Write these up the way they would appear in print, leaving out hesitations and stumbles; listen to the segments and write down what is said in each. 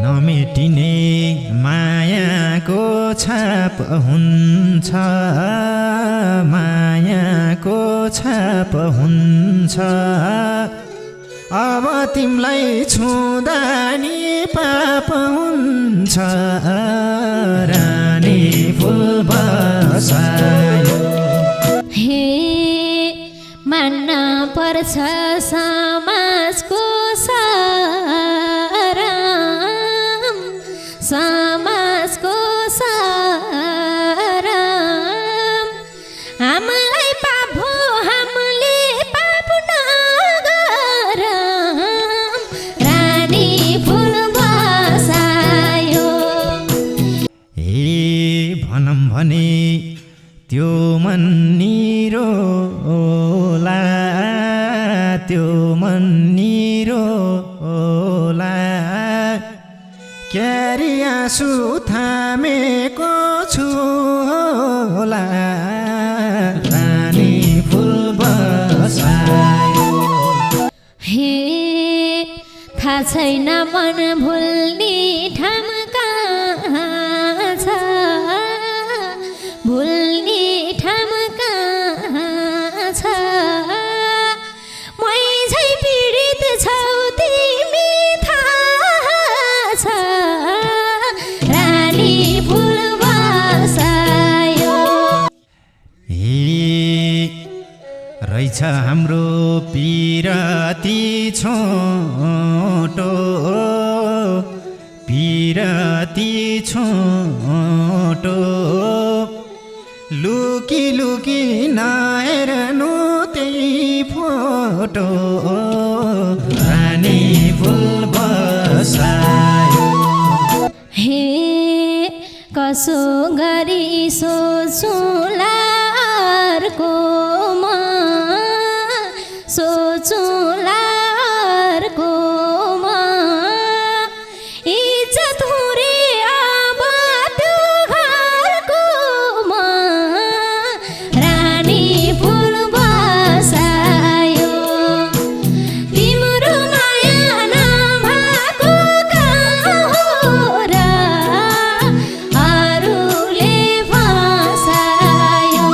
नमेटिने मायाको छाप हुन्छ मायाको छाप हुन्छ अब तिमलाई छुँदा नि पाप हुन्छ रानी फुल बसायो हे मान्न पर्छ समाजको साराम समाजको साराम हामीलाई पाप हो हामीले पाप नगरौँ रानी फुल बसायो भनौँ भने त्यो मन निरोला त्यो मन निरोला क्यारी आँसु थामेको छु होला रानी फुल बसायो हे थाहा छैन मन भुल्ने ठाम कहाँ छ भुल्ने ठाम कहाँ छ मै झै पीडित छौ तिमी थाहा छ रानी फुल बसायो रहेछ हाम्रो पिरती छोटो पिरती छोटो लुकी लुकी नहेर्नु त्यही फोटो रानी फुल बसायो हे कसो गरी सोचुला अर्कोमा सोचुला अर्कोमा इज्जत हुरे अब त्यो घरकोमा रानी फुल बसायो तिम्रो माया नभएको कहाँ हो र अरूले फसायो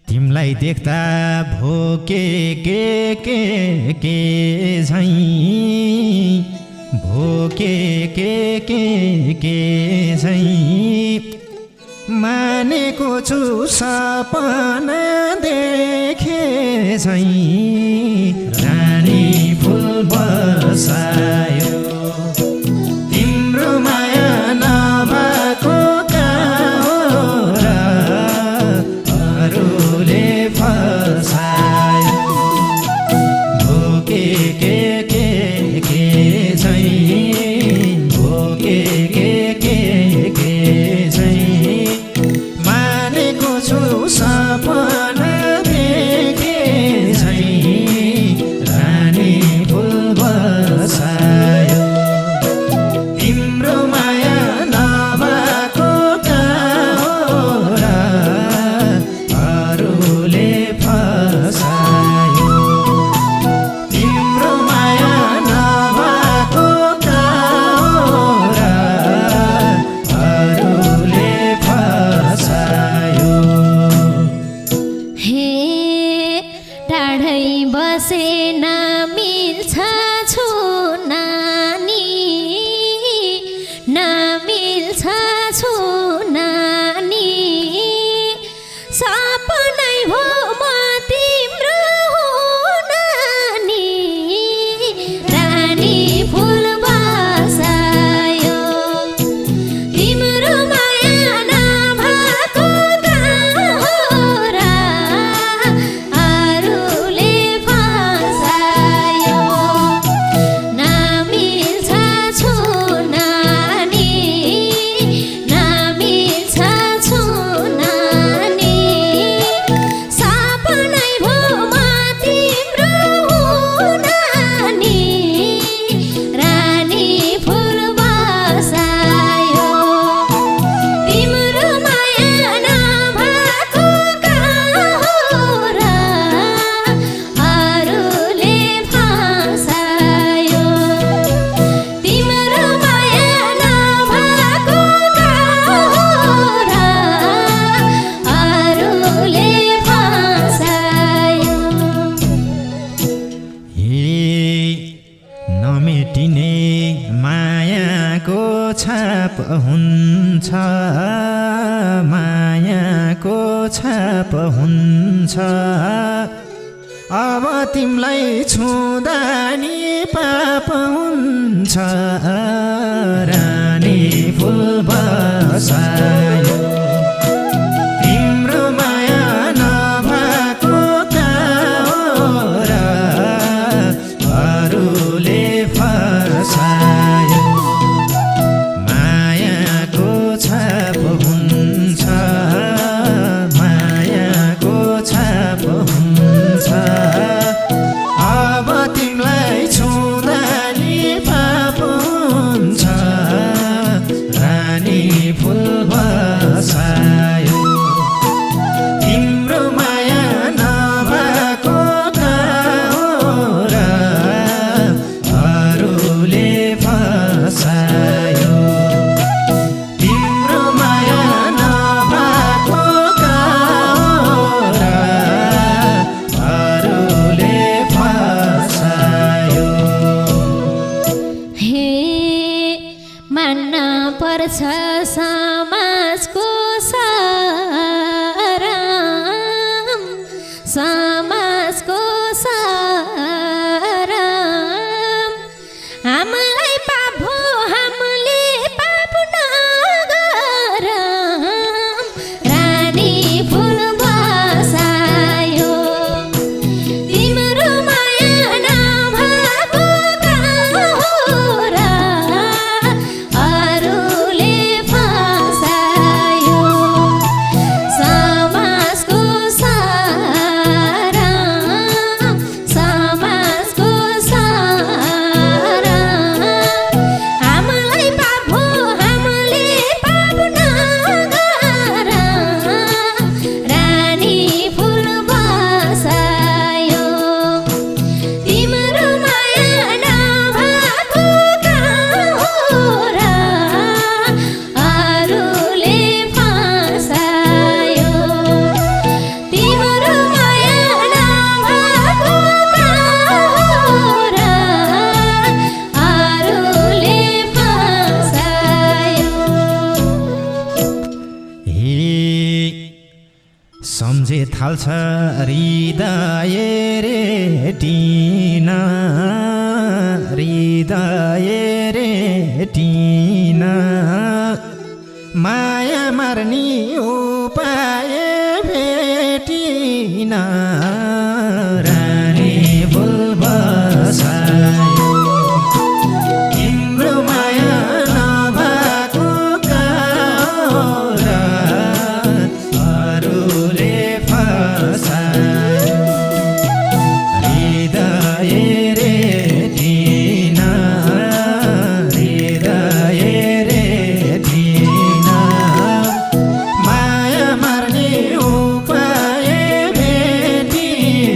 तिमलाई देख्दा भोके के झैं भोके के झैं मानेको छु सपना देखे झैं रानी फुल बसायो तिम्रो माया नभएको कहाँ हो र अरूले फसायो भोके के झैं भोके के झैं मानेको छु सपना देखे झैं रानी फुल बसायो छाप हुन्छ मायाको छाप हुन्छ अब तिमीलाई छुँदा नि पाप हुन्छ रानी फुल बसायो तिम्रो माया नभएको र अरूले फसायो मायाको छाप हुन्छ मायाको छाप हुन्छ अब तिमीलाई छुँदा नि पाप हुन्छ रानी फुल बसायो तिम्रो माया नभएको र अरूले फसायो तिम्रो माया नभएको र अरूले फसायो हे मान्न पर्छ समाजको साराम समाजको साराम हामीलाई पाप हो हामीले पाप नगरौँ रानी फुल बसायो तिम्रो माया नभएको र अरूले फसायो समाजको साराम समाजको साराम हामीलाई पाप हो हामीले पाप नगरौँ रानी फुल बसायो तिम्रो माया नभएको र अरूले फसायो तिम्रो माया नभएको र अरूले फसायो हे सम्झे थाल्छ हृदय रेटिना हृदय रेटिना माया मार्ने उपाय भेटिन रानी फुल बसायो तिम्रो माया नभएको र अरूले फसायो हृदय रेटिना हृदय रेटिना माया मार्ने उपाय भेटिन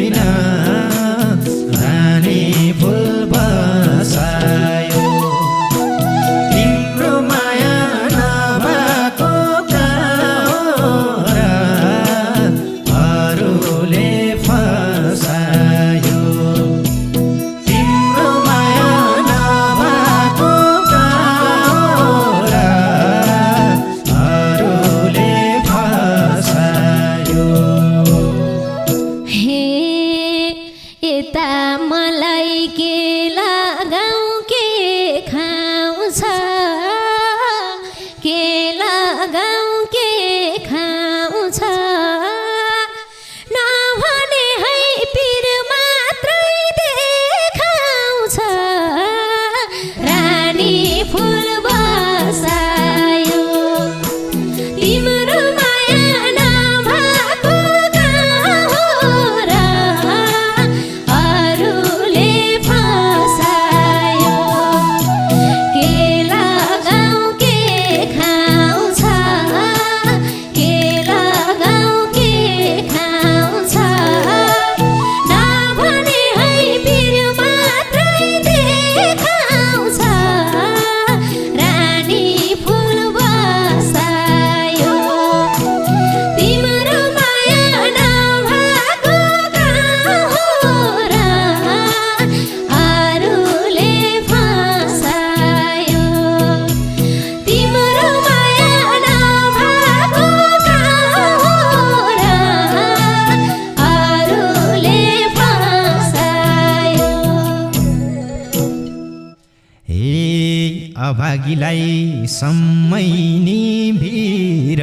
लागिलाई सम्मै नि भिर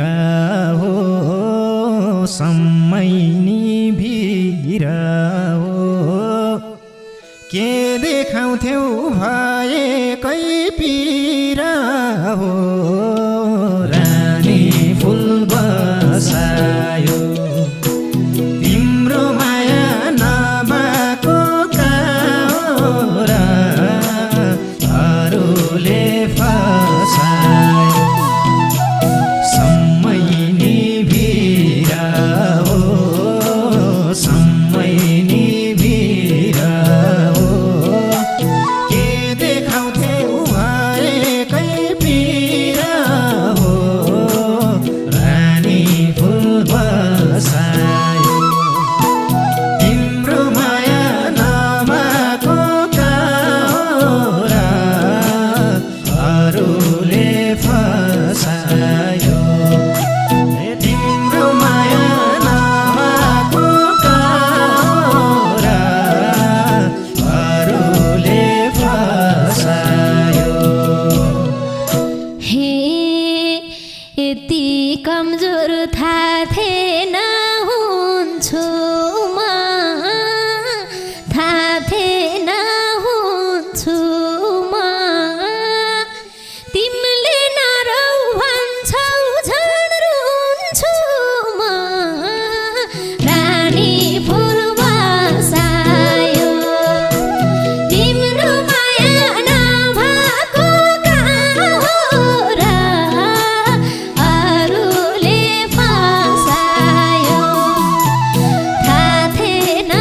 हो सम्मै नि भिर हो के देखाउँथ्यौ भएकै पिर हो रानी फुल बसायो तिम्रो माया नभएको काएर अरूले फसायो सम्मै नि भिर हो सम्मै नि भिर हो के देखाउँथ्यौ भएकै पिर हो रानी फुल बसायो तिम्रो माया नभएको काएर अरूले फसायो तिम्रो माया नभएको काएर अरूले फसायो हे यति कमजोर थाहा थिएन हुन्छु म थाहा थिएन हुन्छु म तिमीले नरौ भन्छौ झन् रुन्छु म रानी फुल बसायो तिम्रो माया नभएको काएर अरूले फसायो थाहा थिएन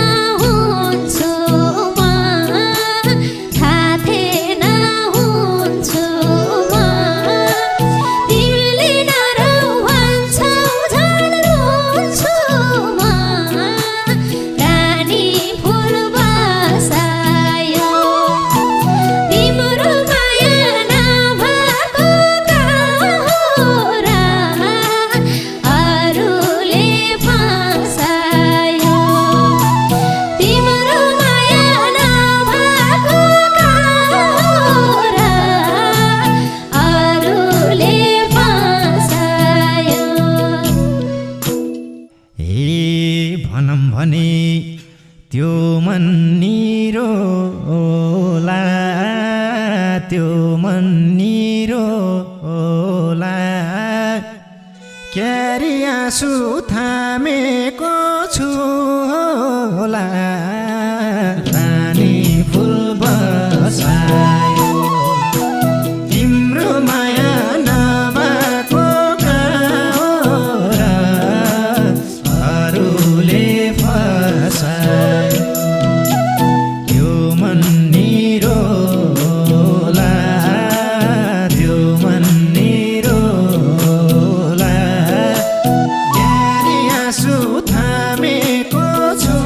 हुन्छु म थाहा थिएन हुन्छु म तिमीले नरौ भन्छौ झन् रुन्छु म रानी फुल बसायो तिम्रो माया नभएको काएर अरूले फसायो तिम्रो माया नभएको काएर अरूले फसायो हे भनम भने त्यो मन निरोला त्यो मन निरोला क्यारी आँसु थामेको छु होला रानी फुल बसायो तिम्रो माया नभएको काएर अरूले फसायो त्यो मन निरोला त्यो मन निरोला क्यारी आँसु थामेको छु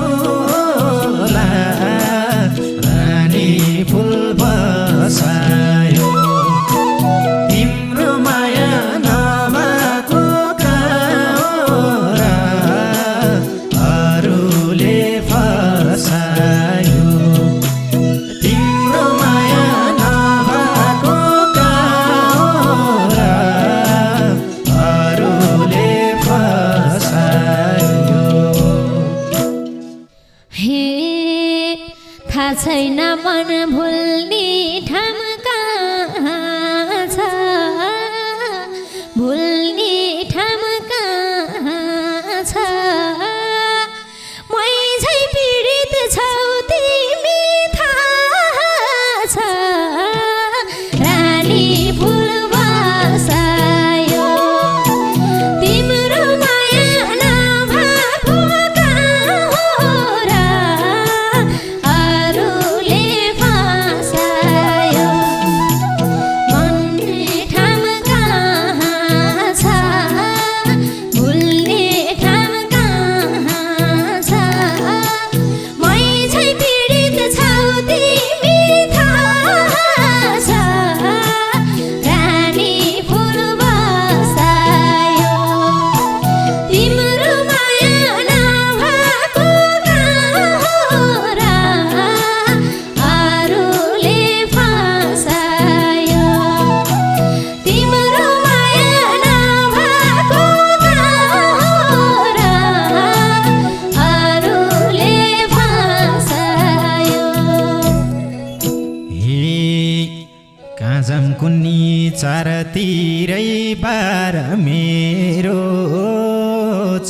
चारतिरै बार मेरो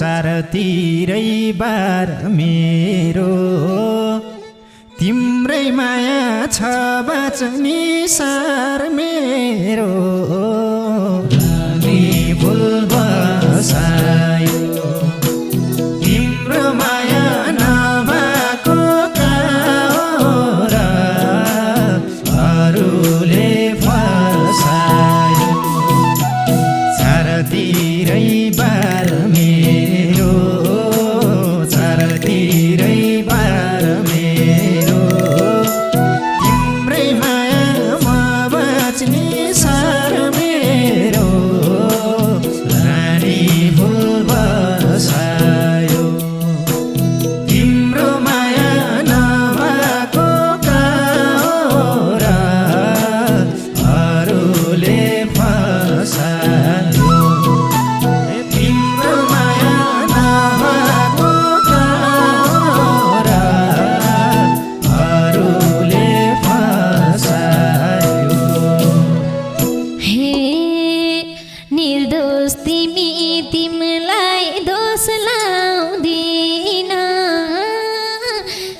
चारतिरै बार मेरो तिम्रै माया छ बाँच्ने सार मेरो रानी फुल बसायो तिम्रो माया नभएको कहाँ र अरूले फसायो चारतिरै बार मेरो चारतिरै बार मेरो तिम्रै मायामा बाँच्ने सार मेरो रानी फुल बसायो तिम्रो माया नभएको कहाँ र अरूले फसायो तिम्रो माया नभएको कहाँ र अरूले फसायो हे निर्दोष तिमी तिमीलाई दोष लाउँदिन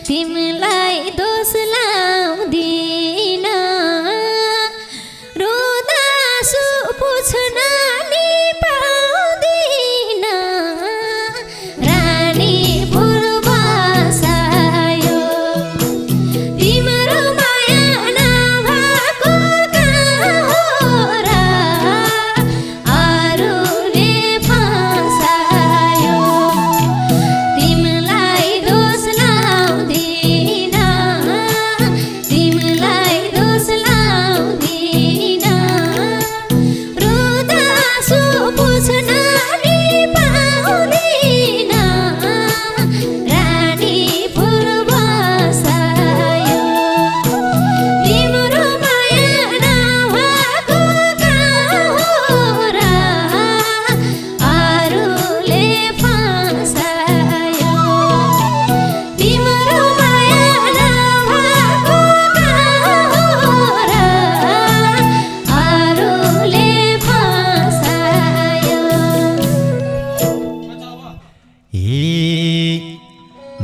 तिमीलाई दोष लाउँदिन रुँदा आँसु पुछ्न नि पाउँदिन रानी फुल बसायो तिम्रो माया नभएको कहाँ र अरूले फसायो तिमीलाई दोष लाउँदिन तिमीलाई दोष लाउँदिन रुँदा आँसु पुछ्न नि पाउँदिन रानी फुल बसायो तिम्रो माया नभएको कहाँ र अरूले फसायो तिम्रो माया नभएको कहाँ र अरूले फसायो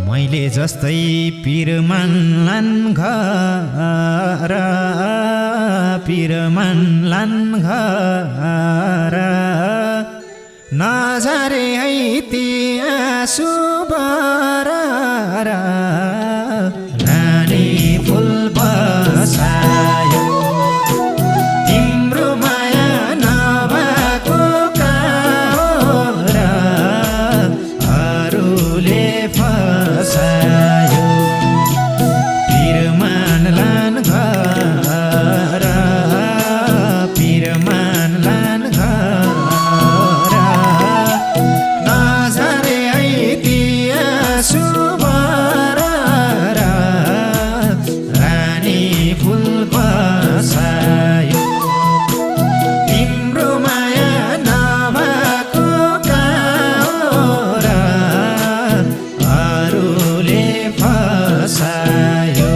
मैले जस्तै पिरमानलान घर पिरमानलान घर नझरे है ती आँसु बर रानी फुल बसायो तिम्रो माया नभएको कहाँ र अरूले फसायो पिरमानलान घर पिरमानलान घर नझरे है ती आँसु बर रानी फुल बसायो तिम्रो माया नभएको कहाँ र अरूले फसायो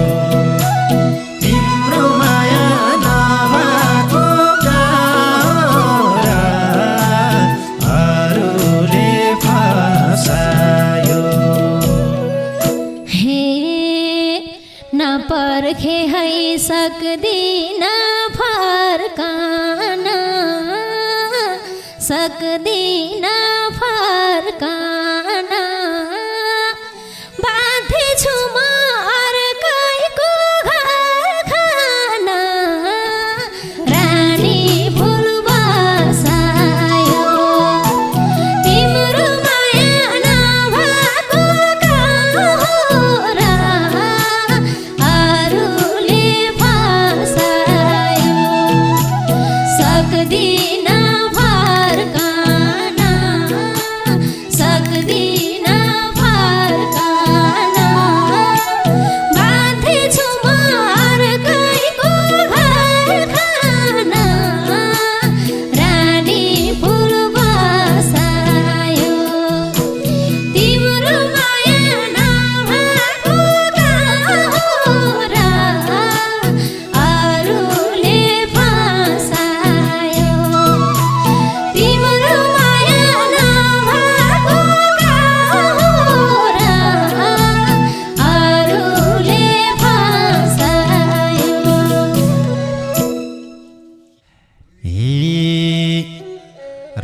तिम्रो माया नभएको कहाँ र अरूले फसायो हे नपर्खे है सक्दिन फर्कन सक्दिन फर्कन बाध्य छु म अर्कैको घर खान रानी फुल बसायो तिम्रो माया नभएको कहाँ र अरूले फसायो सक्दिन फर्कन सक्दिन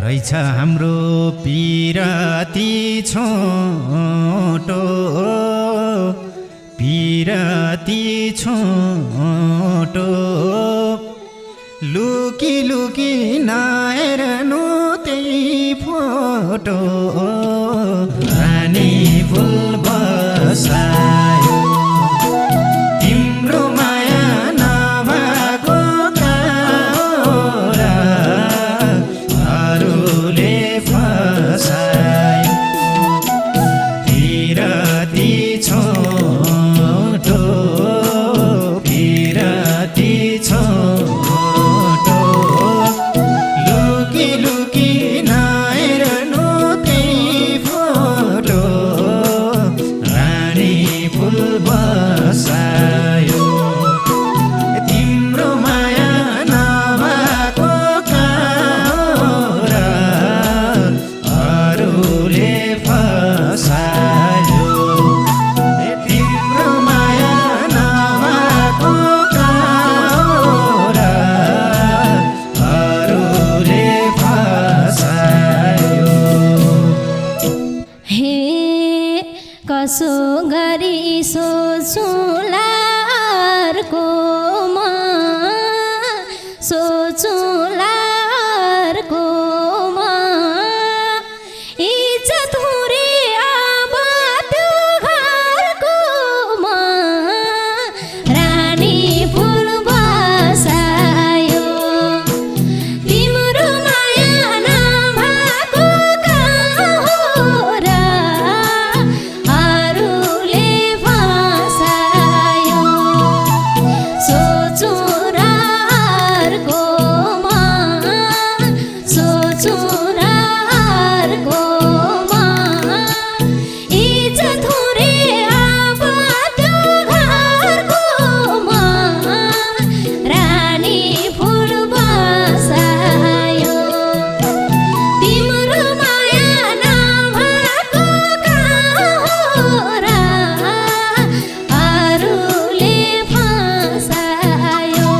रहेछ हाम्रो पिराती छोटो पिराती छोटो लुकी लुकी नहेर्नु त्यही फोटो रानी फुल बसायो तिम्रो माया नभएको काउरा अरूले फसायो पिराती छोटो पिराती छोटो लुकी लुकी नहेर्नु त्यही फोटो रानी फुल बसायो तिम्रो माया नभएको काउरा अरूले फसायो तिम्रो माया नभएको काउरा अरूले फसायो हे कसो गरी सोचुला अर्कोमा सोचुला अर्कोमा इज्जत हुरे अब त्यो घरकोमा रानी फुल बसायो तिम्रो माया नभएको काउरा अरूले फसायो सोचुरा अर्कोमा सोचुरा अर्कोमा इज्जत हुरे अब त्यो घरकोमा रानी फुल बसायो तिम्रो माया नभएको काउरा अरूले फसायो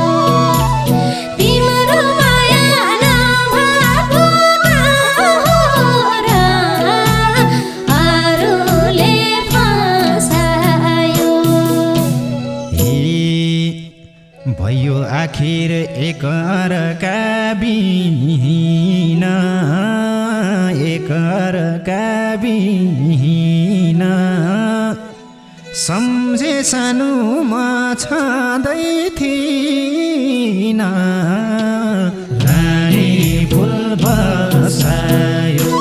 तिम्रो माया नभएको काउरा अरूले फसायो भयो आखिर एक अर्का बिना एक अर्का बिना सम्झे सानुमा छँदै थिइन रानी फुल बसायो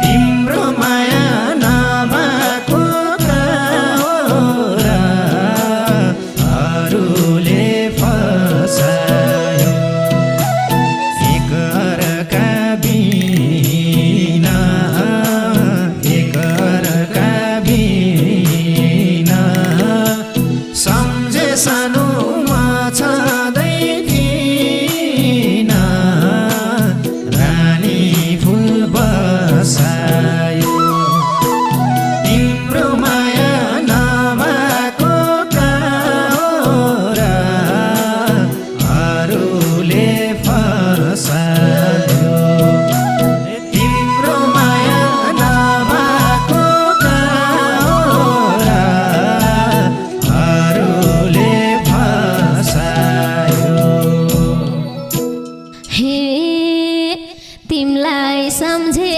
तिम्रो माया नभएको काउरा अरूले फसायो एक अर्का बिना एक अर्का बिना सम्झे सानुमा छँदै थिइन रानी फुल बसायो तिम्रो माया नभएको काउरा अरूले फसायो तिम्रो माया नभएको काउरा अरूले फसायो हे तिमलाई सम्झे